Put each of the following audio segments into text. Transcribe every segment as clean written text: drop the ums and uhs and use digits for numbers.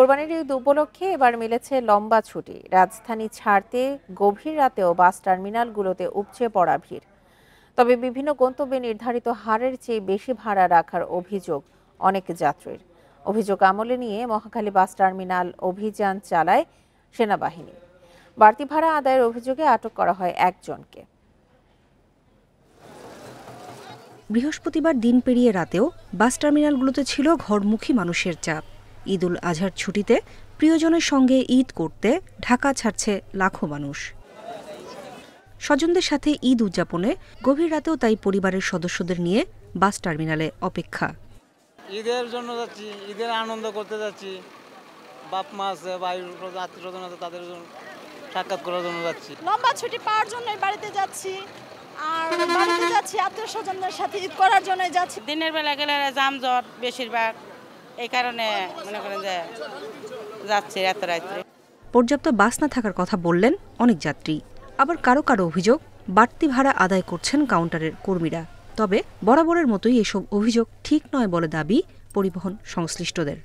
কোরবানির ঈদ উপলক্ষে এবার মিলেছে লম্বা ছুটি। রাজধানী ছাড়তে গভীর রাতেও বাস টার্মিনালগুলোতে উপচে পড়া ভিড়। তবে বিভিন্ন গন্তব্যে নির্ধারিত হারের চেয়ে বেশি ভাড়া রাখার অভিযোগ অনেক যাত্রীর। অভিযোগ আমলে নিয়ে মহাখালী বাস টার্মিনাল অভিযান চালায় সেনাবাহিনী। বাড়তি ভাড়া আদায়ের অভিযোগে আটক করা হয় একজনকে। বৃহস্পতিবার দিন পেরিয়ে রাতেও বাস টার্মিনালগুলোতে ছিল ঘরমুখী মানুষের চাপ। ঈদ উল আজহার ছুটিতে প্রিয়জনের সঙ্গে ঈদ করতে ঢাকা ছাড়ছে লাখো মানুষ। স্বজনদের সাথে ঈদ উদযাপনে গভীর রাতেও তাই পরিবারের সদস্যদের নিয়ে বাস টার্মিনালে অপেক্ষা। ঈদের জন্য যাচ্ছি, ঈদের আনন্দ করতে যাচ্ছি। বাপ মা আছে, ভাই আত্মীয় স্বজন আছে, তাদের জন্য সাক্ষাৎ করার জন্য যাচ্ছি। লম্বা ছুটি পাওয়ার জন্যই বাড়িতে যাচ্ছি, আর বাড়িতে যাচ্ছি আত্মীয় স্বজনদের সাথে ঈদ করার জন্য যাচ্ছি। দিনের বেলা গেলে যানজট বেশিরভাগ, এই কারণে মনে করেন যে যাচ্ছি এত রাত্রে। পর্যাপ্ত বাস না থাকার কথা বললেন অনেক যাত্রী। আবার কারো কারো অভিযোগ বাড়তি ভাড়া আদায় করছেন কাউন্টারের কর্মীরা। তবে বরাবরের মতোই এসব অভিযোগ ঠিক নয় বলে দাবি পরিবহন সংশ্লিষ্টদের।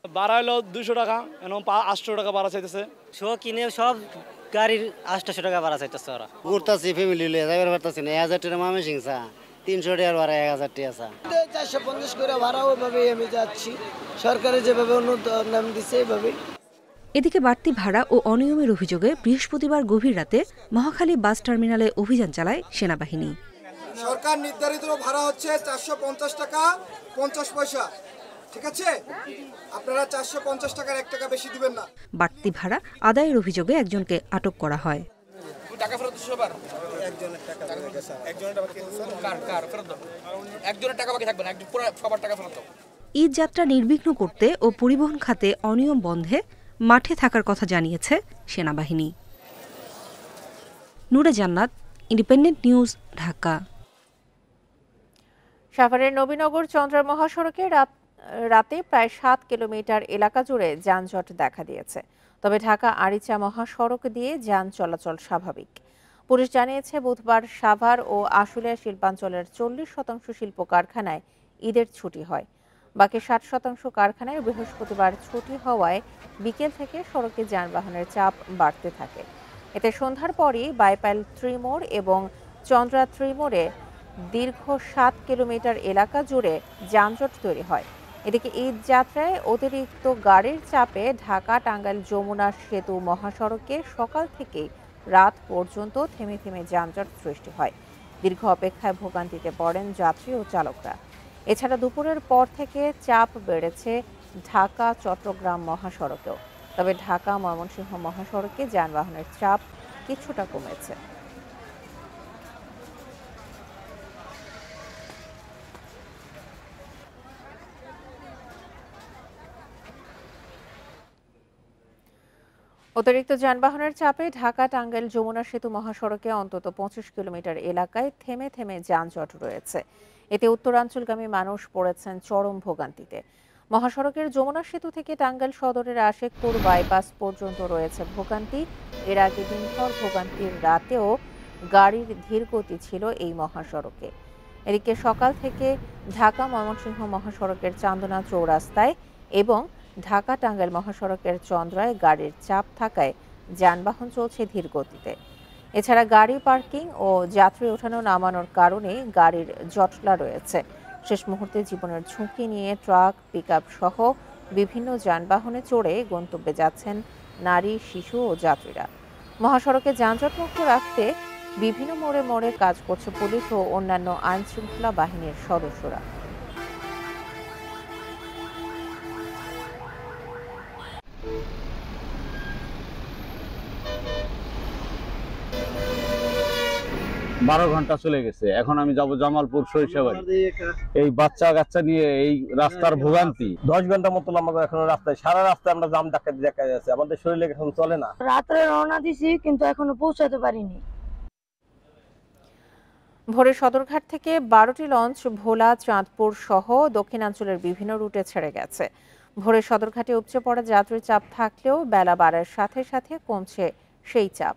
ভাড়া হলো 200 টাকা, এবং 800 টাকা ভাড়া চাইতেছে। কিনে সব গাড়ির 800 টাকা ভাড়া চাইতেছে ওরা। ঘুরতেছি ফ্যামিলি লিয়ে যাইবার পারতেছি না। 1000 টাকা মামে সিংসা, 300 টাকার ভাড়া 1000 টাকা আছে। 450 করে ভাড়া, ওইভাবেই আমি যাচ্ছি। সরকারে যেভাবে নাম দিচ্ছে এইভাবেই। এদিকে বাড়তি ভাড়া ও অনিয়মের অভিযোগে বৃহস্পতিবার গভীর রাতে মহাখালী বাস টার্মিনালে অভিযান চালায় সেনাবাহিনী। সরকার নির্ধারিত ভাড়া হচ্ছে 450 টাকা 50 পয়সা, ঠিক আছে? আপনারা 450 টাকার 1 টাকা বেশি দিবেন না। বাড়তি ভাড়া আদায়ের অভিযোগে একজনকে আটক করা হয়। টাকা ফেরত সবার একজনের টাকা একজনের টাকা বাকি থাকবে না, পুরো সবার টাকা ফেরত দাও। ঈদ যাত্রা নির্বিঘ্ন করতে ও পরিবহন খাতে অনিয়ম বন্ধে মাঠে থাকার কথা জানিয়েছে সেনাবাহিনী। নূরে জান্নাত, ইন্ডিপেন্ডেন্ট নিউজ, ঢাকা। সাভারের নবীনগর চন্দ্রা মহাসড়কে রাতে প্রায় 7 কিলোমিটার এলাকা জুড়ে যানজট দেখা দিয়েছে। তবে ঢাকা আরিচা মহাসড়ক দিয়ে যান চলাচল স্বাভাবিক। পুলিশ জানিয়েছে, বুধবার সাভার ও আশুলিয়া শিল্পাঞ্চলের 40% শিল্প কারখানায় ঈদের ছুটি হয়। বাকি 60% কারখানায় বৃহস্পতিবার ছুটি হওয়ায় বিকেল থেকে সড়কে যানবাহনের চাপ বাড়তে থাকে। এতে সন্ধ্যার পরই বাইপাইল ত্রিমোড় এবং চন্দ্রা ত্রিমোড়ে দীর্ঘ 7 কিলোমিটার এলাকা জুড়ে যানজট তৈরি হয়। এদিকে ঈদ যাত্রায় অতিরিক্ত গাড়ির চাপে ঢাকা টাঙ্গাইল যমুনা সেতু মহাসড়কে সকাল থেকে রাত পর্যন্ত থেমে থেমে যানজট সৃষ্টি হয়। দীর্ঘ অপেক্ষায় ভোগান্তিতে পড়েন যাত্রী ও চালকরা। এছাড়া দুপুরের পর থেকে চাপ বেড়েছে ঢাকা চট্টগ্রাম মহাসড়কেও। তবে ঢাকা ময়মনসিংহ মহাসড়কে যানবাহনের চাপ কিছুটা কমেছে। অতিরিক্ত যানবাহনের চাপে ঢাকা টাঙ্গাইল যমুনা সেতু মহাসড়কে অন্তত 25 কিলোমিটার এলাকায় থেমে থেমে যানজট রয়েছে। এতে উত্তরাঞ্চলগামী মানুষ পড়েছেন চরম ভোগান্তিতে। মহাসড়কের যমুনা সেতু থেকে টাঙ্গাইল সদরের আশেকপুর বাইপাস পর্যন্ত রয়েছে ভোগান্তি। এর আগে দিনভর ভোগান্তির রাতেও গাড়ির ধীর গতি ছিল এই মহাসড়কে। এদিকে সকাল থেকে ঢাকা ময়মনসিংহ মহাসড়কের চান্দনা চৌরাস্তায় এবং ঢাকা টাঙ্গাইল মহাসড়কের চন্দ্রায় গাড়ির চাপ থাকায় যানবাহন চলছে ধীর গতিতে। এছাড়া গাড়ি পার্কিং ও যাত্রী ওঠানো নামানোর কারণে গাড়ির জটলা রয়েছে। শেষ মুহূর্তে জীবনের ঝুঁকি নিয়ে ট্রাক, পিকআপ সহ বিভিন্ন যানবাহনে চড়ে গন্তব্যে যাচ্ছেন নারী, শিশু ও যাত্রীরা। মহাসড়কে যানজট মুক্ত রাখতে বিভিন্ন মোড়ে মোড়ে কাজ করছে পুলিশ ও অন্যান্য আইন শৃঙ্খলা বাহিনীর সদস্যরা। বারো ঘন্টা চলে গেছে। এখন আমি যাব জামালপুর সরিষাবাড়ি। এই বাচ্চা কাচ্চা নিয়ে এই রাস্তার ভোগান্তি। 10 ঘন্টা মতো আমাদের এখনো রাস্তায়, সারা রাস্তায় আমরা জাম ডাকাতি দেখা যাচ্ছে। আমাদের শরীরে এখন চলে না। রাত্রে রওনা দিছি, কিন্তু এখনো পৌঁছাতে পারিনি। ভোরে সদরঘাট থেকে 12টি লঞ্চ ভোলা, চাঁদপুর সহ দক্ষিণাঞ্চলের বিভিন্ন রুটে ছেড়ে গেছে। ভোরে সদরঘাটে উপচে পড়া যাত্রীর চাপ থাকলেও বেলা বাড়ার সাথে সাথে কমছে সেই চাপ।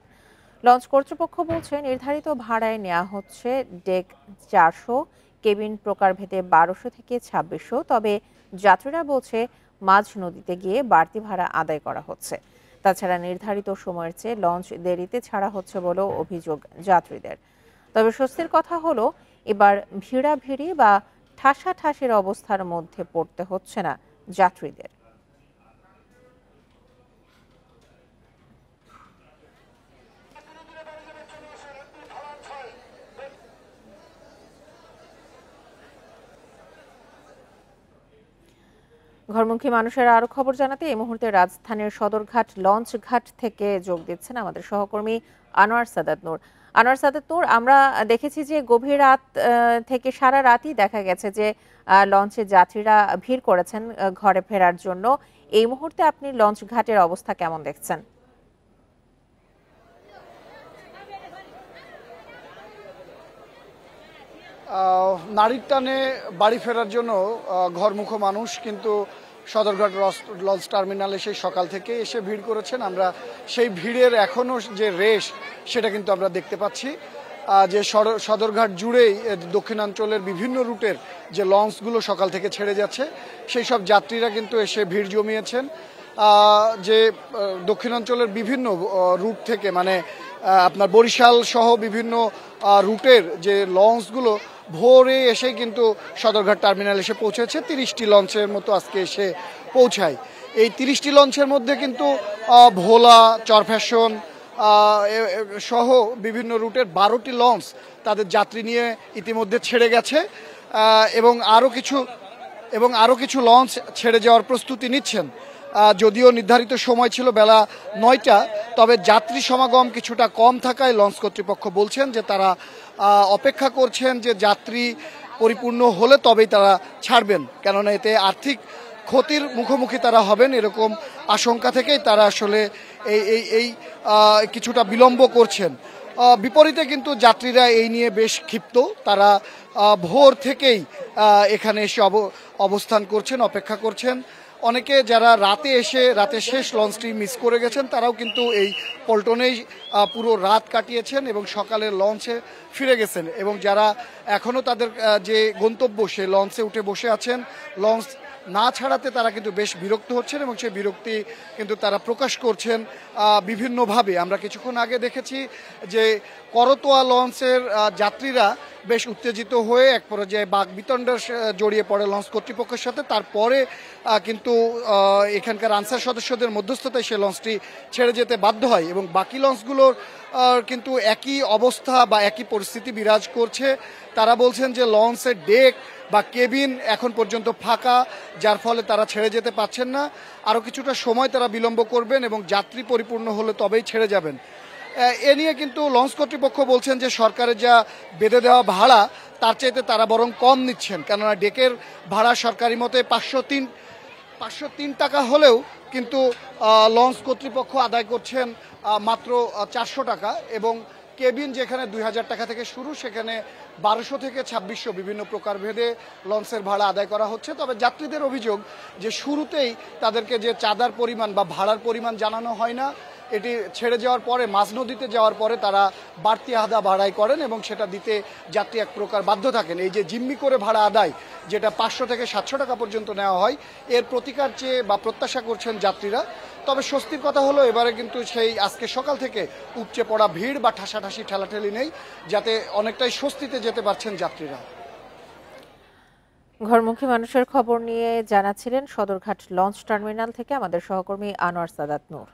লঞ্চ কর্তৃপক্ষ বলছে, নির্ধারিত ভাড়ায় নেওয়া হচ্ছে ডেক 400, কেবিন প্রকারভেদে 1200 থেকে 2600। তবে যাত্রীরা বলছে মাঝ নদীতে গিয়ে বাড়তি ভাড়া আদায় করা হচ্ছে। তাছাড়া নির্ধারিত সময়ের চেয়ে লঞ্চ দেরিতে ছাড়া হচ্ছে বলেও অভিযোগ যাত্রীদের। তবে স্বস্তির কথা হলো এবার ভিড়াভিড়ি বা ঠাসাঠাসির অবস্থার মধ্যে পড়তে হচ্ছে না যাত্রীদের। ঘরমুখী মানুষের আরো খবর জানাতে এই মুহূর্তে রাজধানীর সদরঘাট লঞ্চ ঘাট থেকে যোগ দিচ্ছেন আমাদের সহকর্মী আনোয়ার সাদাত নূর। আনোয়ার সাদাত নূর, আমরা দেখেছি যে গভীর রাত থেকে সারা রাতই দেখা গেছে যে লঞ্চে যাত্রীরা ভিড় করেছেন ঘরে ফেরার জন্য। এই মুহূর্তে আপনি লঞ্চ ঘাটের অবস্থা কেমন দেখছেন? নারীর টানে বাড়ি ফেরার জন্য ঘরমুখ মানুষ কিন্তু সদরঘাট লঞ্চ টার্মিনালে সেই সকাল থেকে এসে ভিড় করেছেন। আমরা সেই ভিড়ের এখনো যে রেশ সেটা কিন্তু আমরা দেখতে পাচ্ছি যে সদরঘাট জুড়েই দক্ষিণাঞ্চলের বিভিন্ন রুটের যে লঞ্চগুলো সকাল থেকে ছেড়ে যাচ্ছে সেই সব যাত্রীরা কিন্তু এসে ভিড় জমিয়েছেন। যে দক্ষিণাঞ্চলের বিভিন্ন রুট থেকে মানে আপনার বরিশাল সহ বিভিন্ন রুটের যে লঞ্চগুলো ভোরে এসে কিন্তু সদরঘাট টার্মিনাল এসে পৌঁছেছে। 30টি লঞ্চের মতো আজকে এসে পৌঁছায়। এই 30টি লঞ্চের মধ্যে কিন্তু ভোলা, চরফ্যাশন সহ বিভিন্ন রুটের 12টি লঞ্চ তাদের যাত্রী নিয়ে ইতিমধ্যে ছেড়ে গেছে এবং আরও কিছু লঞ্চ ছেড়ে যাওয়ার প্রস্তুতি নিচ্ছেন। যদিও নির্ধারিত সময় ছিল বেলা 9টা, তবে যাত্রী সমাগম কিছুটা কম থাকায় লঞ্চ কর্তৃপক্ষ বলছেন যে তারা অপেক্ষা করছেন যে যাত্রী পরিপূর্ণ হলে তবেই তারা ছাড়বেন, কেননা এতে আর্থিক ক্ষতির মুখোমুখি তারা হবেন এরকম আশঙ্কা থেকেই তারা আসলে এই কিছুটা বিলম্ব করছেন। বিপরীতে কিন্তু যাত্রীরা এই নিয়ে বেশ ক্ষিপ্ত। তারা ভোর থেকেই এখানে এসে অবস্থান করছেন, অপেক্ষা করছেন। অনেকে যারা রাতে শেষ লঞ্চটি মিস করে গেছেন তারাও কিন্তু এই পল্টনেই পুরো রাত কাটিয়েছেন এবং সকালের লঞ্চে ফিরে গেছেন। এবং যারা এখনও তাদের যে গন্তব্য সে লঞ্চে উঠে বসে আছেন, লঞ্চ না ছাড়াতে তারা কিন্তু বেশ বিরক্ত হচ্ছেন এবং সেই বিরক্তি কিন্তু তারা প্রকাশ করছেন বিভিন্নভাবে। আমরা কিছুক্ষণ আগে দেখেছি যে করতোয়া লঞ্চের যাত্রীরা বেশ উত্তেজিত হয়ে এক পর্যায়ে বাকবিতণ্ডা জড়িয়ে পড়ে লঞ্চ কর্তৃপক্ষের সাথে। তারপরে কিন্তু এখানকার আনসার সদস্যদের মধ্যস্থতায় সে লঞ্চটি ছেড়ে যেতে বাধ্য হয় এবং বাকি লঞ্চগুলোর কিন্তু একই অবস্থা বা একই পরিস্থিতি বিরাজ করছে। তারা বলছেন যে লঞ্চের ডেক বা কেবিন এখন পর্যন্ত ফাঁকা, যার ফলে তারা ছেড়ে যেতে পারছেন না। আরও কিছুটা সময় তারা বিলম্ব করবেন এবং যাত্রী পরিপূর্ণ হলে তবেই ছেড়ে যাবেন। এ নিয়ে কিন্তু লঞ্চ কর্তৃপক্ষ বলছেন যে সরকারের যা বেঁধে দেওয়া ভাড়া তার চাইতে তারা বরং কম নিচ্ছেন, কেননা ডেকের ভাড়া সরকারি মতে 503 টাকা হলেও কিন্তু লঞ্চ কর্তৃপক্ষ আদায় করছেন মাত্র 400 টাকা এবং কেবিন যেখানে 2000 টাকা থেকে শুরু সেখানে 1200 থেকে 2600 বিভিন্ন প্রকারভেদে লঞ্চের ভাড়া আদায় করা হচ্ছে। তবে যাত্রীদের অভিযোগ যে শুরুতেই তাদেরকে যে চাঁদার পরিমাণ বা ভাড়ার পরিমাণ জানানো হয় না, এটি ছেড়ে যাওয়ার পরে মাঝ নদীতে যাওয়ার পরে তারা বাড়তি আদা ভাড়াই করেন এবং সেটা দিতে যাত্রী এক প্রকার বাধ্য থাকেন। এই যে জিম্মি করে ভাড়া আদায় যেটা 500 থেকে 700 টাকা পর্যন্ত নেওয়া হয়, এর প্রতিকার চেয়ে বা প্রত্যাশা করছেন যাত্রীরা। তবে স্বস্তির কথা হলো এবারে কিন্তু সেই আজকে সকাল থেকে উপচে পড়া ভিড় বা ঠাসাঠাসি ঠেলাঠেলি নেই, যাতে অনেকটাই স্বস্তিতে যেতে পারছেন যাত্রীরা। ঘরমুখী মানুষের খবর নিয়ে জানাচ্ছিলেন সদরঘাট লঞ্চ টার্মিনাল থেকে আমাদের সহকর্মী আনোয়ার সাদাত নূর।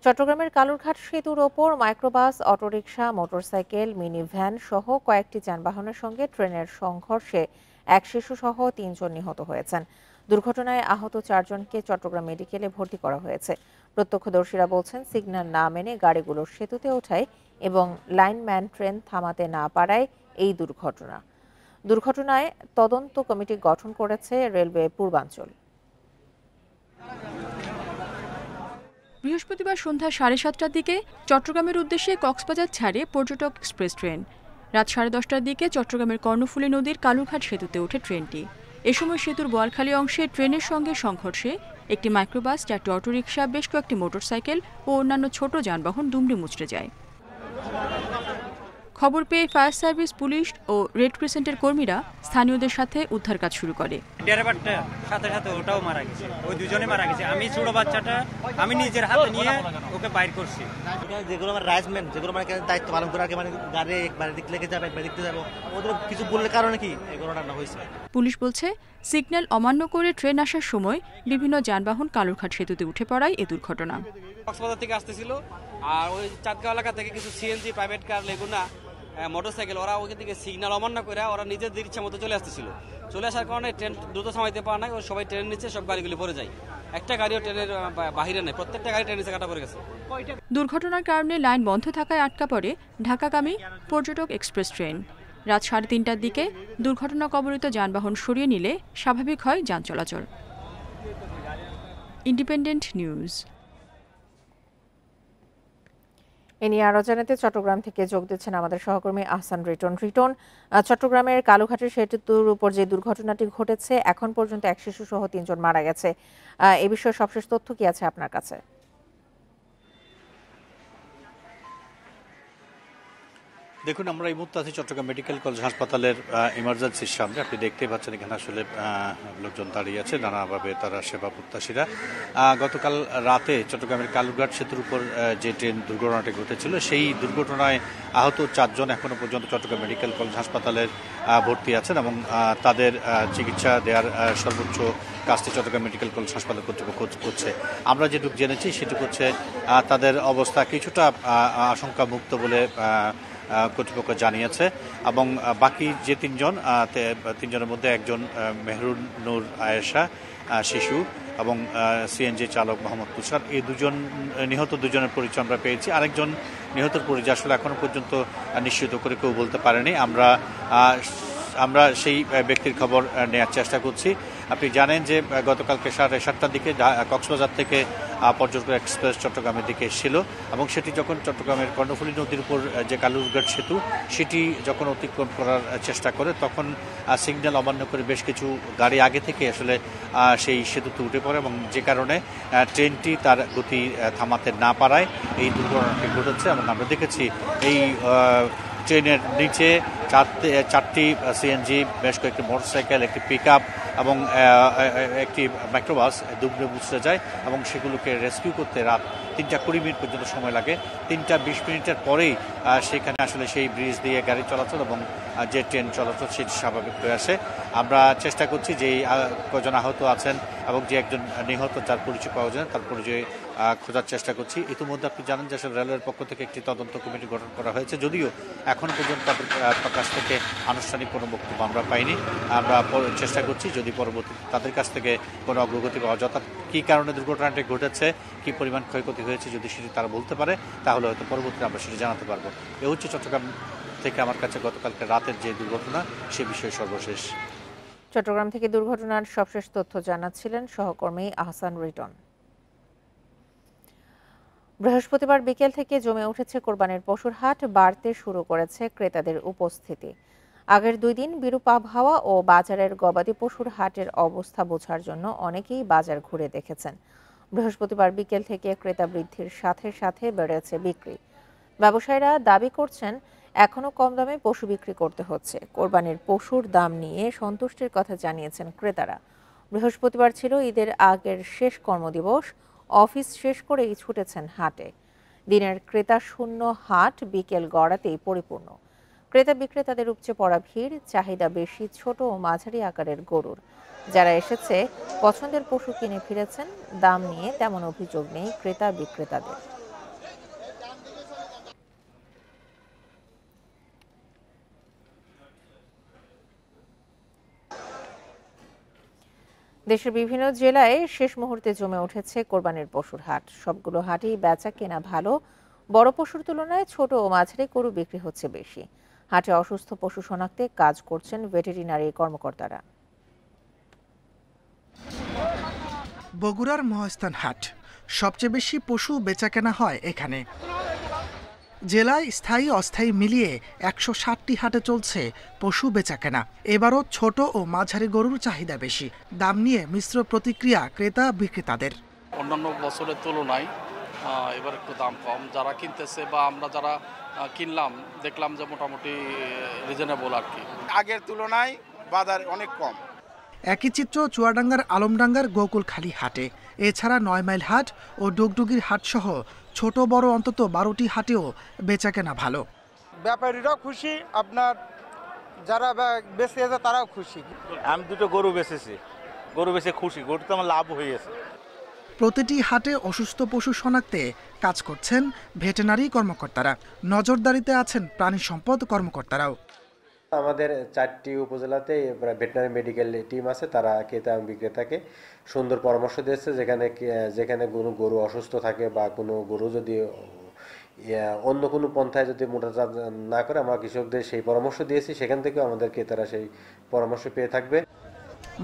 চট্টগ্রামের কালুরঘাট সেতুর ওপর microbus, autorickshaw, motorcycle, mini van সহ কয়েকটি যানবাহনের সঙ্গে ট্রেনের সংঘর্ষে এক শিশু সহ 3 জন নিহত হয়েছেন। দুর্ঘটনায় আহত 4 জনকে চট্টগ্রাম মেডিকেলে ভর্তি করা হয়েছে। প্রত্যক্ষদর্শীরা বলছেন সিগন্যাল না মেনে গাড়িগুলো সেতুতে ওঠায় এবং লাইনম্যান ট্রেন থামাতে না পারায় এই দুর্ঘটনায় তদন্ত কমিটি গঠন করেছে রেলওয়ে পূর্বাঞ্চল। বৃহস্পতিবার সন্ধ্যা 7:30টার দিকে চট্টগ্রামের উদ্দেশ্যে কক্সবাজার ছাড়ে পর্যটক এক্সপ্রেস ট্রেন। রাত 10:30টার দিকে চট্টগ্রামের কর্ণফুলী নদীর কালুরঘাট সেতুতে ওঠে ট্রেনটি। এ সময় সেতুর বোয়ালখালী অংশে ট্রেনের সঙ্গে সংঘর্ষে একটি মাইক্রোবাস, 4টি অটোরিকশা, বেশ কয়েকটি মোটরসাইকেল ও অন্যান্য ছোট যানবাহন দুমড়ে মুচড়ে যায়। খবর পেয়ে ফায়ার সার্ভিস, পুলিশ ও রেড ক্রিসেন্টের কর্মীরা স্থানীয়দের সাথে উদ্ধার কাজ শুরু করে। ড্রাইভারটা সাথে সাথে ওটাও মারা গেছে, ওই দুজনে মারা গেছে। আমি ছোট বাচ্চাটা আমি নিজের হাতে নিয়ে ওকে বাইর করছি। যেগুলো আমার রাইসম্যান, যেগুলো মানে দায়িত্ব পালন করে আগে, মানে গাড়ি একবার দিক লেগে যাবে, একবার দেখতে যাবো, ওদের কিছু বললে কারণে কি এই ঘটনাটা হয়েছে। পুলিশ বলছে, সিগন্যাল অমান্য করে ট্রেন আসার সময় বিভিন্ন যানবাহন কালুরঘাট সেতুতে উঠে পড়ায় এ দুর্ঘটনা। কক্সবাজার থেকে আসতেছিল, আর ওই চাঁদগাঁও এলাকা থেকে কিছু সিএনজি, প্রাইভেট কার, লেগুনা, মোটরসাইকেল, ওরা ওইখান থেকে সিগন্যাল অমান্য করে ওরা নিজেদের ইচ্ছা মতো চলে আসতেছিল। চলে আসার কারণে ট্রেন দ্রুত সময়তে পাওয়া নাই, ওর সবাই ট্রেন নিচে, সব গাড়িগুলি পড়ে যায়। একটা গাড়িও ট্রেনের বাহিরে নেই, প্রত্যেকটা গাড়ি ট্রেন নিচে কাটা পড়ে গেছে। দুর্ঘটনার কারণে লাইন বন্ধ থাকায় আটকা পড়ে ঢাকাগামী পর্যটক এক্সপ্রেস ট্রেন। রাত 3:30টার দিকে দুর্ঘটনা কবলিত যানবাহন সরিয়ে নিলে স্বাভাবিক হয় যান চলাচল। Independent news. এ নিয়ে আরও জানাতে চট্টগ্রাম থেকে যোগ দিচ্ছেন আমাদের সহকর্মী আহসান রিটন। চট্টগ্রামের কালুঘাটের সেতুর উপর যে দুর্ঘটনাটি ঘটেছে, এখন পর্যন্ত এক শিশু সহ 3 জন মারা গেছে। এ বিষয়ে সবশেষ তথ্য কি আছে আপনার কাছে? দেখুন, আমরা এই মুহূর্তে আছি চট্টগ্রাম মেডিকেল কলেজ হাসপাতালের ইমার্জেন্সির সামনে। আপনি দেখতেই পাচ্ছেন এখানে আসলে লোকজন দাঁড়িয়ে আছে, নানাভাবে তারা সেবা প্রত্যাশীরা। গতকাল রাতে চট্টগ্রামের কালুরঘাট সেতুর উপর যে ট্রেন দুর্ঘটনাটি ঘটেছিল, সেই দুর্ঘটনায় আহত 4 জন এখনো পর্যন্ত চট্টগ্রাম মেডিকেল কলেজ হাসপাতালের ভর্তি আছেন এবং তাদের চিকিৎসা দেওয়ার সর্বোচ্চ কাজটি চট্টগ্রাম মেডিকেল কলেজ হাসপাতাল কর্তৃপক্ষ করছে। আমরা যেটুকু জেনেছি সেটুকু হচ্ছে তাদের অবস্থা কিছুটা আশঙ্কা মুক্ত বলে কর্তৃপক্ষ জানিয়েছে এবং বাকি যে 3 জন, 3 জনের মধ্যে একজন মেহরুন নূর আয়েশা শিশু এবং সিএনজি চালক মোহাম্মদ তুষার, এই নিহত 2 জনের পরিচয় আমরা পেয়েছি। আরেকজন নিহতের পরিচয় আসলে এখনো পর্যন্ত নিশ্চিত করে কেউ বলতে পারেনি। আমরা সেই ব্যক্তির খবর নেওয়ার চেষ্টা করছি। আপনি জানেন যে গতকালকে 7:30টার দিকে কক্সবাজার থেকে পর্যটক এক্সপ্রেস চট্টগ্রামের দিকে এসেছিল এবং সেটি যখন চট্টগ্রামের কর্ণফুলী নদীর উপর যে কালুরঘাট সেতু, সেটি যখন অতিক্রম করার চেষ্টা করে, তখন সিগন্যাল অমান্য করে বেশ কিছু গাড়ি আগে থেকে আসলে সেই সেতুতে উঠে পড়ে এবং যে কারণে ট্রেনটি তার গতি থামাতে না পারায় এই দুর্ঘটনাটি ঘটেছে। এবং আমরা দেখেছি এই ট্রেনের নিচে 4টি সিএনজি, বেশ কয়েকটি মোটরসাইকেল, একটি পিকআপ এবং একটি মাইক্রোবাস ডুবে মুছড়ে যায় এবং সেগুলোকে রেস্কিউ করতে রাত 3:20 পর্যন্ত সময় লাগে। 3:20 পরেই সেখানে আসলে সেই ব্রিজ দিয়ে গাড়ি চলাচল এবং যে ট্রেন চলাচল সেটি স্বাভাবিক হয়ে আসে। আমরা চেষ্টা করছি যে কজন আহত আছেন এবং যে একজন নিহত, যার পরিচয় পাওয়া যায়, তার পরিচয় খোঁজার চেষ্টা করছি। ইতিমধ্যে আপনি জানেন যে আসলে রেলওয়ের পক্ষ থেকে একটি তদন্ত কমিটি গঠন করা হয়েছে, যদিও এখন পর্যন্ত তাদের কাছ থেকে আনুষ্ঠানিক কোনো বক্তব্য আমরা পাইনি। আমরা চেষ্টা করছি যদি পরবর্তীতে তাদের কাছ থেকে কোনো অগ্রগতি পাওয়া যায়, অর্থাৎ কী কারণে দুর্ঘটনাটি ঘটেছে, কী পরিমাণ ক্ষয়ক্ষতি হয়েছে, যদি সেটি তারা বলতে পারে তাহলে হয়তো পরবর্তীতে আমরা সেটি জানাতে পারবো। এ হচ্ছে চট্টগ্রাম থেকে আমার কাছে গতকালকে রাতের যে দুর্ঘটনা, সে বিষয়ে সর্বশেষ। চট্টগ্রাম থেকে দুর্ঘটনার সবশেষ তথ্য জানাচ্ছিলেন সহকর্মী আহসান রিটন। বৃহস্পতিবার বিকেল থেকে জমে উঠেছে কোরবানির পশুর হাট, বাড়তে শুরু করেছে ক্রেতাদের উপস্থিতি। আগের 2 দিন বিরূপ আবহাওয়া ও বাজারের গবাদি পশুর হাটের অবস্থা বোঝার জন্য অনেকেই বাজার ঘুরে দেখেছেন। বৃহস্পতিবার বিকেল থেকে ক্রেতা বৃদ্ধির সাথে সাথে বেড়েছে বিক্রি। ব্যবসায়ীরা দাবি করছেন এখনো কম দামে পশু বিক্রি করতে হচ্ছে। কোরবানির পশুর দাম নিয়ে সন্তুষ্টির কথা জানিয়েছেন ক্রেতারা। বৃহস্পতিবার ছিল ঈদের আগের শেষ কর্মদিবস, অফিস শেষ করেই ছুটেছেন হাটে। দিনের ক্রেতা শূন্য হাট বিকেল গড়াতেই পরিপূর্ণ। ক্রেতা বিক্রেতাদের উপচে পড়া ভিড়, চাহিদা বেশি ছোট ও মাঝারি আকারের গরুর। যারা এসেছে পছন্দের পশু কিনে ফিরেছেন, দাম নিয়ে তেমন অভিযোগ নেই ক্রেতা বিক্রেতাদের। দেশের বিভিন্ন জেলায় শেষ মুহূর্তে জমে উঠেছে কোরবানির পশুর হাট। সবগুলো হাটেই বেচা কেনা ভালো, বড় পশুর তুলনায় ছোট ও মাঝারি গরু বিক্রি হচ্ছে বেশি। হাটে অসুস্থ পশু শনাক্তে কাজ করছেন ভেটেরিনারি কর্মকর্তারা। বগুড়ার মহাস্থান হাট, সবচেয়ে বেশি পশু বেচাকেনা হয় এখানে। জেলায় স্থায়ী অস্থায়ী মিলিয়ে 160টি হাটে চলছে পশু বেচাকেনা। এবারও ছোট ও মাঝারি গরুর চাহিদা বেশি, দাম নিয়ে মিশ্র প্রতিক্রিয়া ক্রেতা বিক্রেতাদের। অন্যান্য বছরের তুলনায় এবার একটু দাম কম, যারা কিনতেছে বা আমরা যারা কিনলাম, দেখলাম যে মোটামুটি রিজনেবল আর কি। আগের তুলনায় বাজার অনেক কম। একই চিত্র চুয়াডাঙ্গার আলমডাঙ্গার গোকুলখালী হাটে। এছাড়া ৯ মাইল হাট ও ডুগডুগির হাট সহ ছোট বড় অন্তত ১২টি হাটেও বেচাকেনা ভালো। ব্যাপারীরাও খুশি, আপনার যারা বেশি আছে তারাও খুশি। আমি দুটো গরু বেচেছি, গরু বেচে খুশি, গরুতে আমার লাভ হয়ে গেছে। প্রতিটি হাটে অসুস্থ পশু শনাক্তে কাজ করছেন ভেটেনারি কর্মকর্তারা, নজরদারিতে আছেন প্রাণী সম্পদ কর্মকর্তারাও। আমাদের 4টি উপজেলাতে ভেটেনারি মেডিকেল টিম আছে, তারা ক্রেতা এবং বিক্রেতাকে সুন্দর পরামর্শ দিয়েছে। যেখানে কোনো গরু অসুস্থ থাকে বা কোনো গরু যদি অন্য কোনো পন্থায় যদি মোটাচাঁদ না করে, আমরা কৃষকদের সেই পরামর্শ দিয়েছি, সেখান থেকেও আমাদের ক্রেতারা সেই পরামর্শ পেয়ে থাকবে।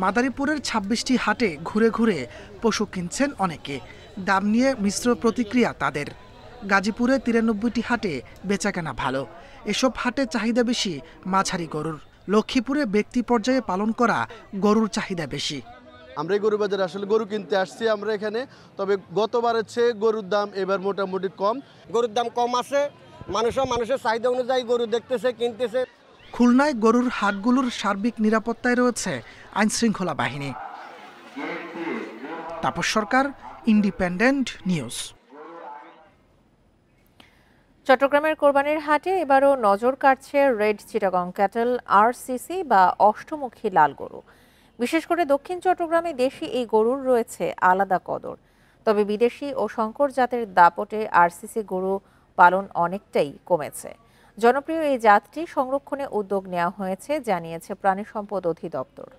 মাদারীপুরের ২৬টি হাটে ঘুরে ঘুরে পশু কিনছেন অনেকে, দাম নিয়ে মিশ্র প্রতিক্রিয়া তাদের। গাজীপুরে ৯৩টি হাটে বেচাকেনা ভালো, এসব হাটে চাহিদা বেশি মাঝারি গরুর। লক্ষ্মীপুরে ব্যক্তি পর্যায়ে পালন করা গরুর চাহিদা বেশি। আমরা এই গরু বাজারে আসলে গরু কিনতে আসছি আমরা এখানে, তবে গতবারের চেয়ে গরুর দাম এবার মোটামুটি কম। গরুর দাম কম আছে, মানুষের চাহিদা অনুযায়ী গরু দেখতেছে, কিনতেছে। খুলনায় গরুর হাটগুলোর সার্বিক নিরাপত্তায় রয়েছে আইনশৃঙ্খলা বাহিনী। তাপস সরকার, ইন্ডিপেন্ডেন্ট নিউজ। চট্টগ্রামের কোরবানির হাটে এবারও নজর কাটছে রেড চিটাগং ক্যাটল আরসিসি বা অষ্টমুখী লাল গরু। বিশেষ করে দক্ষিণ চট্টগ্রামে দেশি এই গরুর রয়েছে আলাদা কদর। তবে বিদেশি ও শঙ্কর জাতের দাপটে আরসিসি গরু পালন অনেকটাই কমেছে। জনপ্রিয় এই জাতটি সংরক্ষণে উদ্যোগ নেওয়া হয়েছে জানিয়েছে প্রাণী সম্পদ অধিদপ্তর।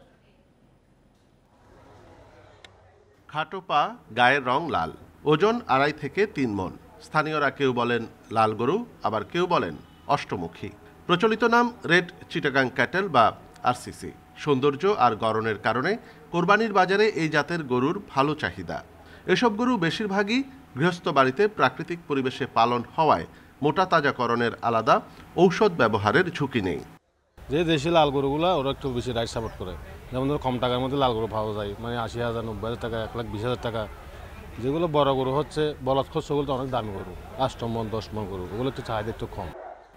খাটো পা, গায়ের রং লাল, ওজন ২.৫ থেকে ৩ মণ। স্থানীয়রা কেউ বলেন লাল গরু, আবার কেউ বলেন অষ্টমুখী। প্রচলিত নাম রেড চিটাগাং ক্যাটেল বা আরসিসি। সৌন্দর্য আর গড়নের কারণে কোরবানির বাজারে এই জাতের গরুর ভালো চাহিদা। এসব গরু বেশিরভাগই গৃহস্থ বাড়িতে প্রাকৃতিক পরিবেশে পালন হওয়ায় মোটা তাজাকরণের আলাদা ঔষধ ব্যবহারের ঝুঁকি নেই। যে দেশি লাল গরুগুলো ওরা একটু বেশি রাইট সাপোর্ট করে, যেমন ধরো কম টাকার মধ্যে লাল গরু পাওয়া যায়, মানে ৮০,০০০, ৯০,০০০ টাকা, ১,২০,০০০ টাকা। যেগুলো বড় গরু হচ্ছে বলদ খোঁজ, সেগুলো তো অনেক দামি গরু, ৮ মণ ১০ মণ গরু, ওগুলো একটু চাহিদা একটু কম।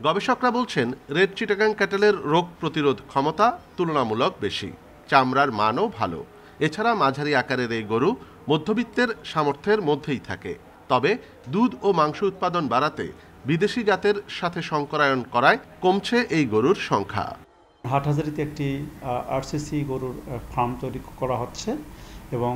গবেষকরা বলছেন রেড চিটাগাং ক্যাটেলের রোগ প্রতিরোধ ক্ষমতা তুলনামূলক বেশি, চামড়ার মানও ভালো। এছাড়া মাঝারি আকারের এই গরু মধ্যবিত্তের সামর্থ্যের মধ্যেই থাকে। তবে দুধ ও মাংস উৎপাদন বাড়াতে বিদেশি জাতের সাথে সংকরায়ন করায় কমছে এই গরুর সংখ্যা। হাটহাজারীতে একটি আরসিসি গরুর ফার্ম তৈরি করা হচ্ছে এবং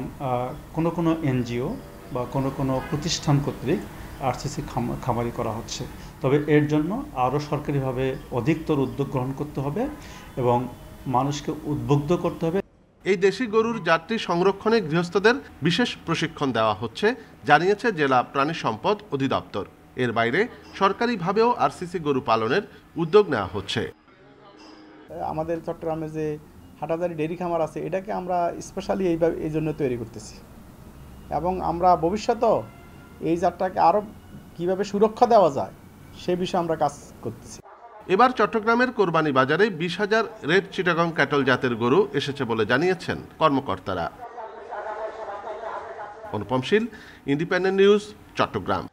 কোনো এনজিও বা কোনো প্রতিষ্ঠান কর্তৃক আরসিসি খামারি করা হচ্ছে। তবে এর জন্য আরও সরকারিভাবে অধিকতর উদ্যোগ গ্রহণ করতে হবে এবং মানুষকে উদ্বুদ্ধ করতে হবে। এই দেশি গরুর জাতটি সংরক্ষণে গৃহস্থদের বিশেষ প্রশিক্ষণ দেওয়া হচ্ছে জানিয়েছে জেলা প্রাণী সম্পদ অধিদপ্তর। এর বাইরে সরকারিভাবেও আরসিসি গরু পালনের উদ্যোগ নেওয়া হচ্ছে। আমাদের চট্টগ্রামে যে হাটহাজারী ডেইরি খামার আছে, এটাকে আমরা স্পেশালি এই জন্য তৈরি করতেছি এবং আমরা ভবিষ্যতেও এই জাতটাকে আরও কীভাবে সুরক্ষা দেওয়া যায় সে বিষয়ে আমরা কাজ করতেছি। এবার চট্টগ্রামের কোরবানি বাজারে ২০,০০০ রেড চিটাগং ক্যাটল জাতের গরু এসেছে বলে জানিয়েছেন কর্মকর্তারা। অনুপম শীল, ইন্ডিপেন্ডেন্ট নিউজ, চট্টগ্রাম।